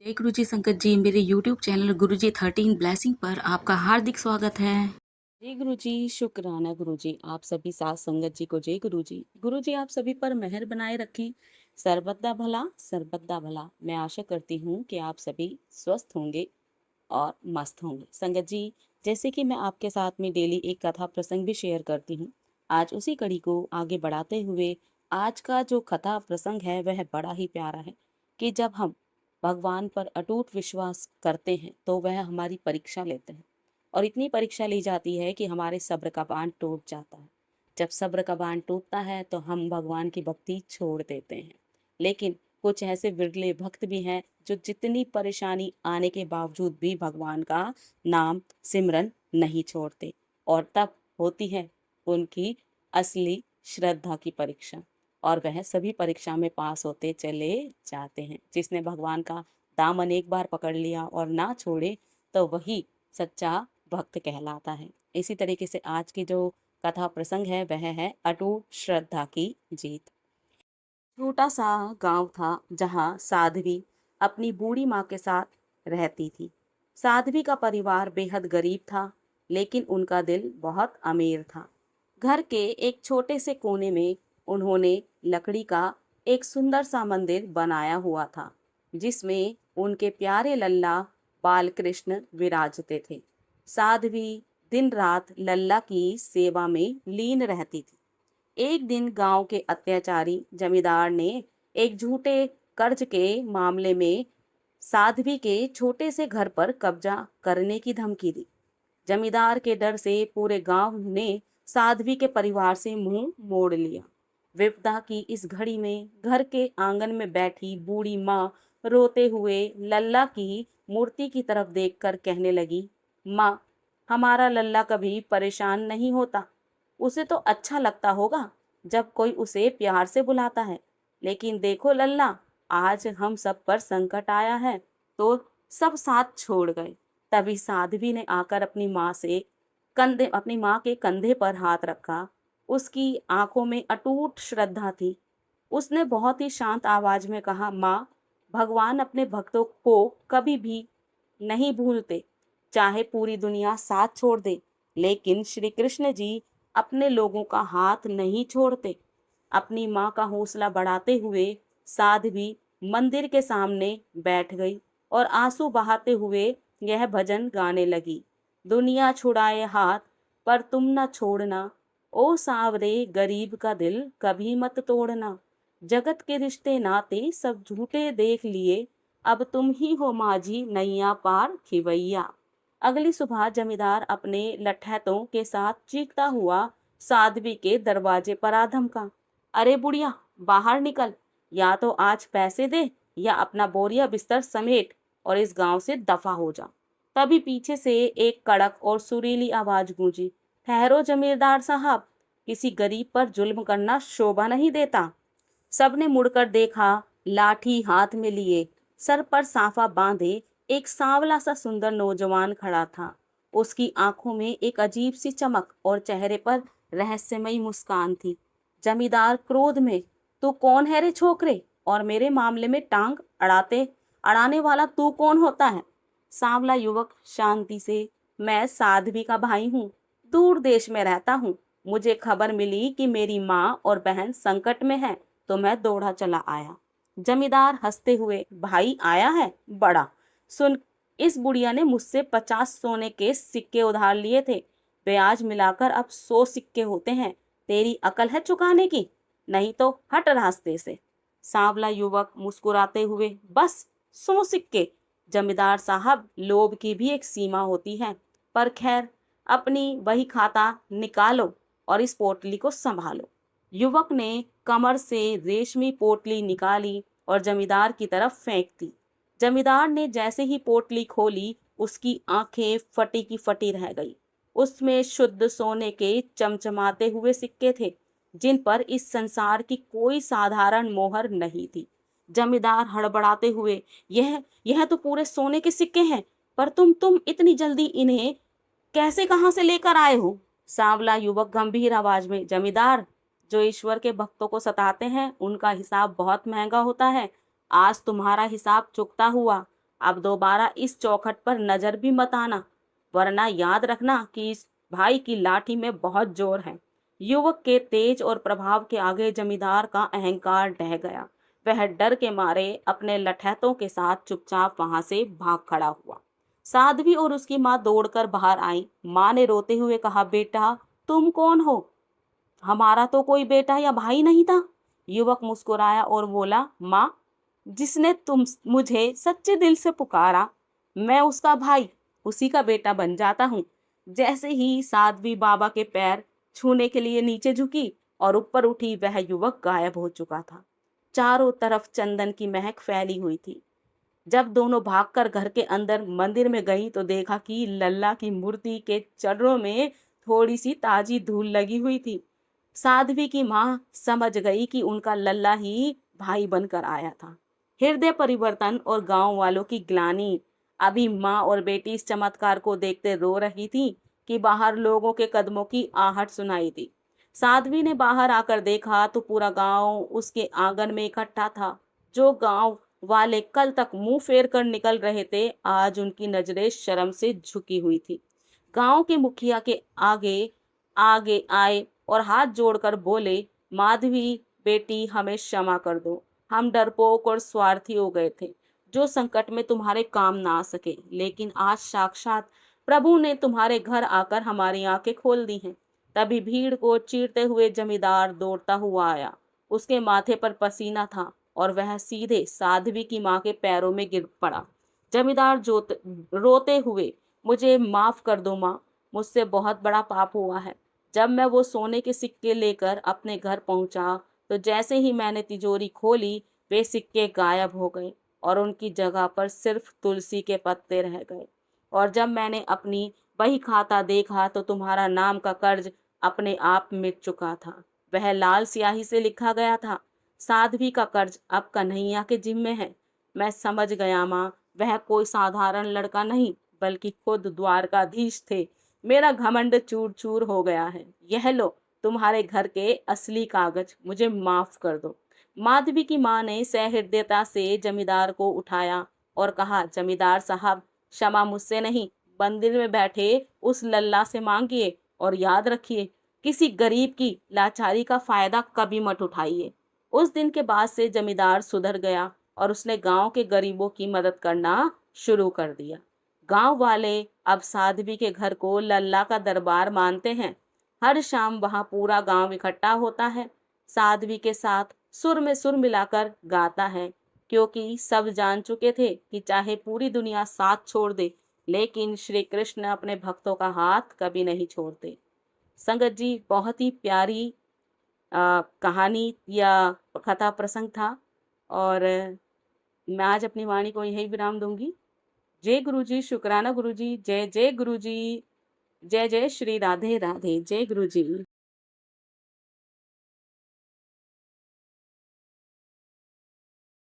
जय गुरु जी संगत जी, मेरे यूट्यूब चैनल गुरु जी 13 ब्लेसिंग पर आपका हार्दिक स्वागत है। जय गुरु जी, शुक्राना गुरु जी। आप सभी साथ संगत जी को जय गुरु जी। गुरु जी आप सभी पर मेहर बनाए रखें। सर्वदा भला सर्वदा भला। मैं आशा करती हूँ कि आप सभी स्वस्थ होंगे और मस्त होंगे। संगत जी, जैसे कि मैं आपके साथ में डेली एक कथा प्रसंग भी शेयर करती हूँ, आज उसी कड़ी को आगे बढ़ाते हुए आज का जो कथा प्रसंग है वह बड़ा ही प्यारा है कि जब हम भगवान पर अटूट विश्वास करते हैं तो वह हमारी परीक्षा लेते हैं और इतनी परीक्षा ली जाती है कि हमारे सब्र का बांध टूट जाता है। जब सब्र का बांध टूटता है तो हम भगवान की भक्ति छोड़ देते हैं। लेकिन कुछ ऐसे विरले भक्त भी हैं जो जितनी परेशानी आने के बावजूद भी भगवान का नाम सिमरन नहीं छोड़ते, और तब होती है उनकी असली श्रद्धा की परीक्षा, और वह सभी परीक्षा में पास होते चले जाते हैं। जिसने भगवान का दामन एक बार पकड़ लिया और ना छोड़े तो वही सच्चा भक्त कहलाता है। इसी तरीके से आज की जो कथा प्रसंग है वह है अटूट श्रद्धा की जीत। छोटा सा गांव था जहां साध्वी अपनी बूढ़ी माँ के साथ रहती थी। साध्वी का परिवार बेहद गरीब था, लेकिन उनका दिल बहुत अमीर था। घर के एक छोटे से कोने में उन्होंने लकड़ी का एक सुंदर सा मंदिर बनाया हुआ था, जिसमें उनके प्यारे लल्ला बाल कृष्ण विराजते थे। साध्वी दिन रात लल्ला की सेवा में लीन रहती थी। एक दिन गांव के अत्याचारी जमींदार ने एक झूठे कर्ज के मामले में साध्वी के छोटे से घर पर कब्जा करने की धमकी दी। जमींदार के डर से पूरे गांव ने साध्वी के परिवार से मुंह मोड़ लिया। विपदा की इस घड़ी में घर के आंगन में बैठी बूढ़ी माँ रोते हुए लल्ला की मूर्ति की तरफ देखकर कहने लगी, माँ, हमारा लल्ला कभी परेशान नहीं होता। उसे तो अच्छा लगता होगा जब कोई उसे प्यार से बुलाता है, लेकिन देखो लल्ला, आज हम सब पर संकट आया है तो सब साथ छोड़ गए। तभी साध्वी ने आकर अपनी माँ के कंधे पर हाथ रखा। उसकी आंखों में अटूट श्रद्धा थी। उसने बहुत ही शांत आवाज में कहा, माँ, भगवान अपने भक्तों को कभी भी नहीं भूलते, चाहे पूरी दुनिया साथ छोड़ दे, लेकिन श्री कृष्ण जी अपने लोगों का हाथ नहीं छोड़ते। अपनी माँ का हौसला बढ़ाते हुए साध्वी मंदिर के सामने बैठ गई और आंसू बहाते हुए यह भजन गाने लगी। दुनिया छुड़ाए हाथ पर तुम न छोड़ना, ओ सांवरे गरीब का दिल कभी मत तोड़ना। जगत के रिश्ते नाते सब झूठे देख लिए, अब तुम ही हो माझी नैया पार खिवैया। अगली सुबह जमींदार अपने लठैतों के साथ चीखता हुआ साध्वी के दरवाजे पर आ धमका, अरे बुढ़िया, बाहर निकल, या तो आज पैसे दे या अपना बोरिया बिस्तर समेट और इस गांव से दफा हो जा। तभी पीछे से एक कड़क और सुरीली आवाज गूंजी, ठहरो जमींदार साहब, किसी गरीब पर जुल्म करना शोभा नहीं देता। सबने मुड़कर देखा। लाठी हाथ में लिए, सर पर साफा बांधे एक सांवला सा सुंदर नौजवान खड़ा था। उसकी आंखों में एक अजीब सी चमक और चेहरे पर रहस्यमयी मुस्कान थी। जमींदार क्रोध में, तू कौन है रे छोकरे, और मेरे मामले में टांग अड़ाने वाला तू कौन होता है? सांवला युवक शांति से, मैं साध्वी का भाई हूँ, दूर देश में रहता हूँ। मुझे खबर मिली कि मेरी माँ और बहन संकट में है, तो मैं दौड़ा चला आया। जमींदार हंसते हुए, भाई आया है, बड़ा सुन, इस बुढ़िया ने मुझसे 50 सोने के सिक्के उधार लिए थे, ब्याज मिलाकर अब 100 सिक्के होते हैं। तेरी अकल है चुकाने की? नहीं तो हट रास्ते से। सांवला युवक मुस्कुराते हुए, बस 100 सिक्के? जमींदार साहब, लोभ की भी एक सीमा होती है, पर खैर, अपनी वही खाता निकालो और इस पोटली को संभालो। युवक ने कमर से रेशमी पोटली निकाली और जमींदार की तरफ फेंक दी। जमींदार ने जैसे ही पोटली खोली, उसकी आंखें फटी की फटी रह गई। उसमें शुद्ध सोने के चमचमाते हुए सिक्के थे, जिन पर इस संसार की कोई साधारण मोहर नहीं थी। जमींदार हड़बड़ाते हुए, यह तो पूरे सोने के सिक्के हैं, पर तुम इतनी जल्दी इन्हें कैसे कहां से लेकर आए हो? सांवला युवक गंभीर आवाज में, जमींदार, जो ईश्वर के भक्तों को सताते हैं उनका हिसाब बहुत महंगा होता है। आज तुम्हारा हिसाब चुकता हुआ, अब दोबारा इस चौखट पर नजर भी मत आना, वरना याद रखना कि इस भाई की लाठी में बहुत जोर है। युवक के तेज और प्रभाव के आगे जमींदार का अहंकार ढह गया। वह डर के मारे अपने लठैतों के साथ चुपचाप वहां से भाग खड़ा हुआ। साध्वी और उसकी माँ दौड़कर बाहर आई। माँ ने रोते हुए कहा, बेटा तुम कौन हो? हमारा तो कोई बेटा या भाई नहीं था। युवक मुस्कुराया और बोला, माँ, जिसने तुम मुझे सच्चे दिल से पुकारा, मैं उसका भाई, उसी का बेटा बन जाता हूँ। जैसे ही साध्वी बाबा के पैर छूने के लिए नीचे झुकी और ऊपर उठी, वह युवक गायब हो चुका था। चारों तरफ चंदन की महक फैली हुई थी। जब दोनों भागकर घर के अंदर मंदिर में गई तो देखा कि लल्ला की मूर्ति के चरणों में थोड़ी सी ताजी धूल लगी हुई थी। साध्वी की माँ समझ गई कि उनका लल्ला ही भाई बनकर आया था। हृदय परिवर्तन और गांव वालों की ग्लानि। अभी माँ और बेटी इस चमत्कार को देखते रो रही थी कि बाहर लोगों के कदमों की आहट सुनाई दी। साध्वी ने बाहर आकर देखा तो पूरा गांव उसके आंगन में इकट्ठा था। जो गांव वाले कल तक मुंह फेर कर निकल रहे थे, आज उनकी नजरें शर्म से झुकी हुई थी। गांव के मुखिया के आगे आगे आए और हाथ जोड़कर बोले, माधवी बेटी, हमें क्षमा कर दो। हम डरपोक और स्वार्थी हो गए थे, जो संकट में तुम्हारे काम ना आ सके। लेकिन आज साक्षात प्रभु ने तुम्हारे घर आकर हमारी आंखें खोल दी हैं। तभी भीड़ को चीरते हुए जमींदार दौड़ता हुआ आया। उसके माथे पर पसीना था और वह सीधे साध्वी की मां के पैरों में गिर पड़ा। जमींदार रोते हुए, मुझे माफ कर दो माँ, मुझसे बहुत बड़ा पाप हुआ है। जब मैं वो सोने के सिक्के लेकर अपने घर पहुंचा तो जैसे ही मैंने तिजोरी खोली, वे सिक्के गायब हो गए और उनकी जगह पर सिर्फ तुलसी के पत्ते रह गए। और जब मैंने अपनी बही खाता देखा तो तुम्हारा नाम का कर्ज अपने आप मिट चुका था। वह लाल स्याही से लिखा गया था। साध्वी का कर्ज अब कन्हैया के जिम्मे है। मैं समझ गया माँ, वह कोई साधारण लड़का नहीं बल्कि खुद द्वारकाधीश थे। मेरा घमंड चूर चूर हो गया है। यह लो तुम्हारे घर के असली कागज, मुझे माफ कर दो। माधवी की माँ ने सहृदयता से जमींदार को उठाया और कहा, जमींदार साहब, क्षमा मुझसे नहीं, मंदिर में बैठे उस लल्ला से मांगिए और याद रखिए, किसी गरीब की लाचारी का फायदा कभी मत उठाइए। उस दिन के बाद से जमींदार सुधर गया और उसने गांव के गरीबों की मदद करना शुरू कर दिया। गांव वाले अब साध्वी के घर को लल्ला का दरबार मानते हैं। हर शाम वहां पूरा गांव इकट्ठा होता है। साध्वी के साथ सुर में सुर मिलाकर गाता है, क्योंकि सब जान चुके थे कि चाहे पूरी दुनिया साथ छोड़ दे, लेकिन श्री कृष्ण अपने भक्तों का हाथ कभी नहीं छोड़ते। संगत जी, बहुत ही प्यारी कहानी या कथा प्रसंग था। और मैं आज अपनी वाणी को यही विराम दूंगी। जय गुरु जी, शुक्राना गुरु जी, जय जय गुरु जी, जय जय श्री राधे राधे, जय गुरु जी।